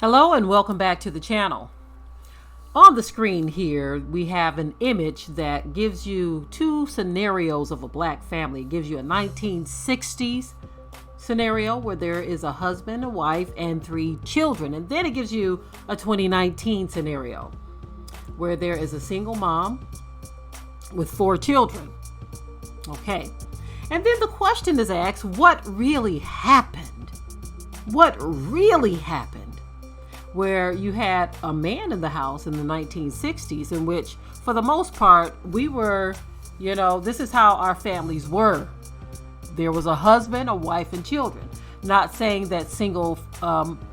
Hello and welcome back to the channel. On the screen here we have an image that gives you two scenarios of a black family. It gives you a 1960s scenario where there is a husband, a wife, and 3 children. And then it gives you a 2019 scenario where there is a single mom with 4 children. Okay. And then the question is asked, what really happened? What really happened? Where you had a man in the house in the 1960s in which, for the most part, we were, this is how our families were. There was a husband, a wife, and children. Not saying that single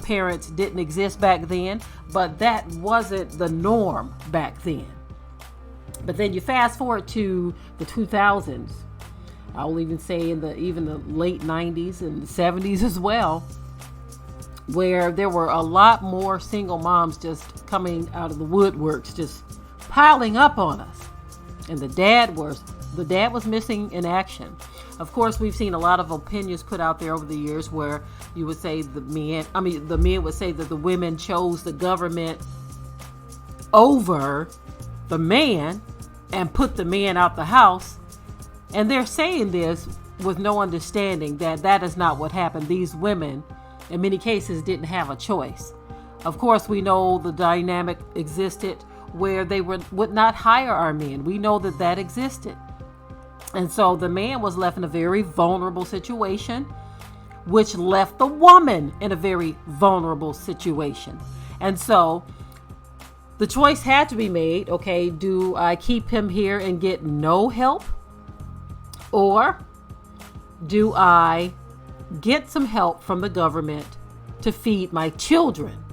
parents didn't exist back then, but that wasn't the norm back then. But then you fast forward to the 2000s. I'll even say in even the late 90s and the 70s as well, where there were a lot more single moms just coming out of the woodworks, just piling up on us. And the dad was missing in action. Of course, we've seen a lot of opinions put out there over the years where you would say the men would say that the women chose the government over the man and put the man out the house. And they're saying this with no understanding that that is not what happened. These women, in many cases, didn't have a choice. Of course, we know the dynamic existed where they would not hire our men. We know that existed. And so the man was left in a very vulnerable situation, which left the woman in a very vulnerable situation. And so the choice had to be made. Okay, do I keep him here and get no help? Or do I get some help from the government to feed my children?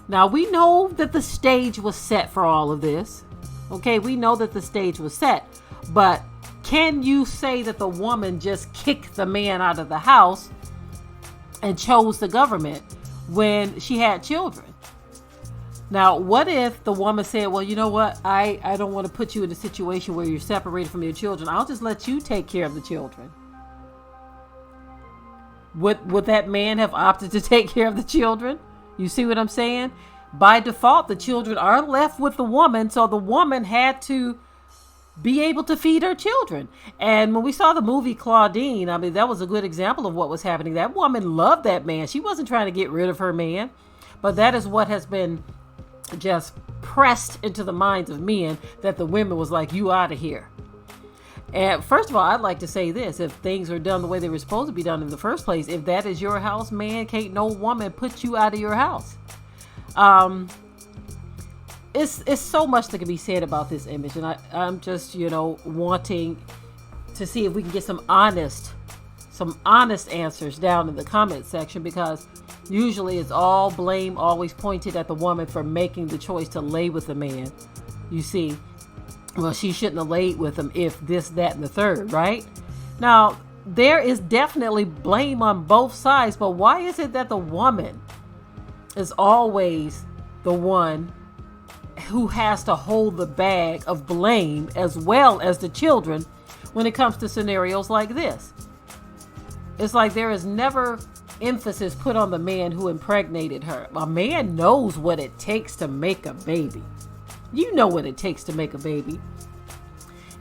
Now, we know that the stage was set for all of this. Okay, we know that the stage was set. But can you say that the woman just kicked the man out of the house and chose the government when she had children? Now, what if the woman said, well, you know what? I don't want to put you in a situation where you're separated from your children. I'll just let you take care of the children. Would that man have opted to take care of the children? You see what I'm saying? By default, the children are left with the woman, so the woman had to be able to feed her children. And when we saw the movie Claudine, that was a good example of what was happening. That woman loved that man. She wasn't trying to get rid of her man, but that is what has been just pressed into the minds of men, that the women was like, you out of here. And first of all, I'd like to say this: if things are done the way they were supposed to be done in the first place, if that is your house, man, can't no woman put you out of your house. It's so much that can be said about this image, and I'm just wanting to see if we can get some honest answers down in the comment section, because usually it's all blame always pointed at the woman for making the choice to lay with the man. You see, well, she shouldn't have laid with him if this, that, and the third, right? Now, there is definitely blame on both sides, but why is it that the woman is always the one who has to hold the bag of blame as well as the children when it comes to scenarios like this? It's like there is never emphasis put on the man who impregnated her. A man knows what it takes to make a baby. You know what it takes to make a baby.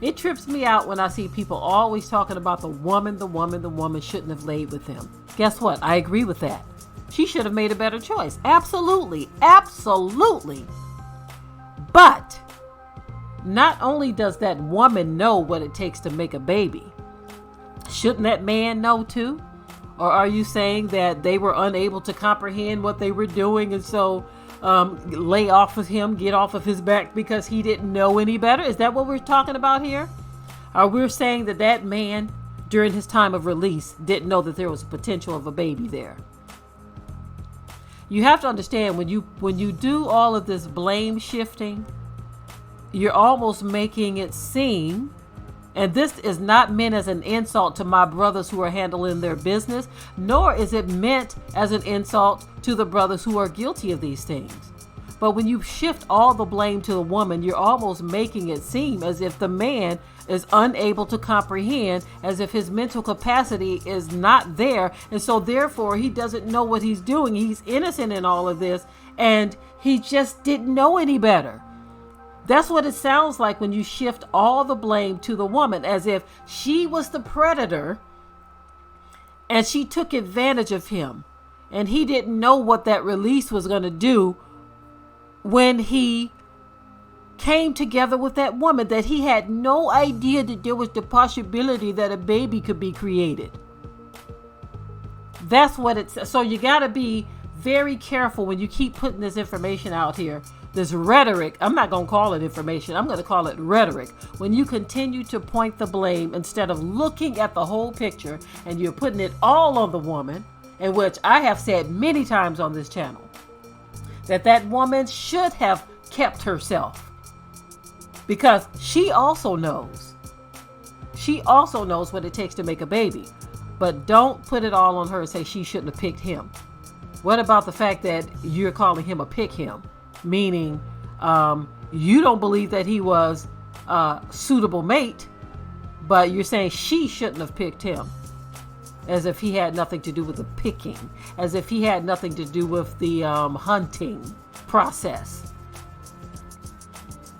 It trips me out when I see people always talking about the woman shouldn't have laid with him. Guess what? I agree with that. She should have made a better choice. Absolutely. Absolutely. But not only does that woman know what it takes to make a baby, shouldn't that man know too? Or are you saying that they were unable to comprehend what they were doing, and so lay off of him, get off of his back because he didn't know any better? Is that what we're talking about here? Or we're saying that that man, during his time of release, didn't know that there was a potential of a baby there? You have to understand, when you do all of this blame shifting, you're almost making it seem And this is not meant as an insult to my brothers who are handling their business, nor is it meant as an insult to the brothers who are guilty of these things. But when you shift all the blame to the woman, you're almost making it seem as if the man is unable to comprehend, as if his mental capacity is not there. And so therefore he doesn't know what he's doing. He's innocent in all of this, and he just didn't know any better. That's what it sounds like when you shift all the blame to the woman, as if she was the predator and she took advantage of him, and he didn't know what that release was going to do when he came together with that woman, that he had no idea that there was the possibility that a baby could be created. That's what it's. So you got to be very careful when you keep putting this information out here. This rhetoric, I'm not going to call it information, I'm going to call it rhetoric. When you continue to point the blame instead of looking at the whole picture, and you're putting it all on the woman, in which I have said many times on this channel that woman should have kept herself, because she also knows what it takes to make a baby. But don't put it all on her and say she shouldn't have picked him. What about the fact that you're calling him a pick him? Meaning you don't believe that he was a suitable mate, but you're saying she shouldn't have picked him, as if he had nothing to do with the picking, as if he had nothing to do with the hunting process,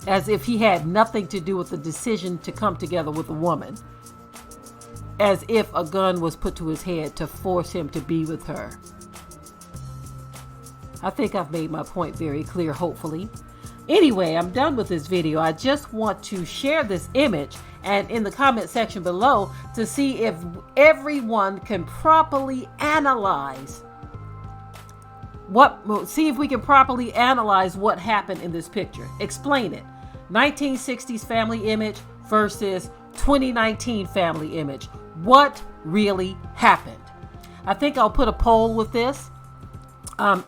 as if he had nothing to do with the decision to come together with a woman, as if a gun was put to his head to force him to be with her. I think I've made my point very clear, hopefully. Anyway, I'm done with this video. I just want to share this image, and in the comment section below, to see if everyone can properly analyze if we can properly analyze what happened in this picture. Explain it. 1960s family image versus 2019 family image. What really happened? I think I'll put a poll with this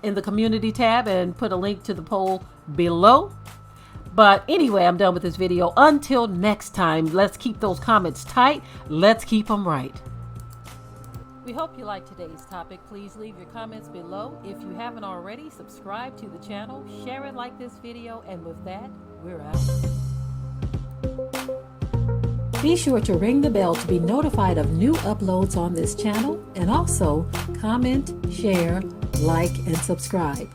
in the community tab and put a link to the poll below. But anyway, I'm done with this video. Until next time, let's keep those comments tight. Let's keep them right. We hope you liked today's topic. Please leave your comments below. If you haven't already, subscribe to the channel, share it, like this video, and with that, we're out. Be sure to ring the bell to be notified of new uploads on this channel, and also comment, share, like, and subscribe.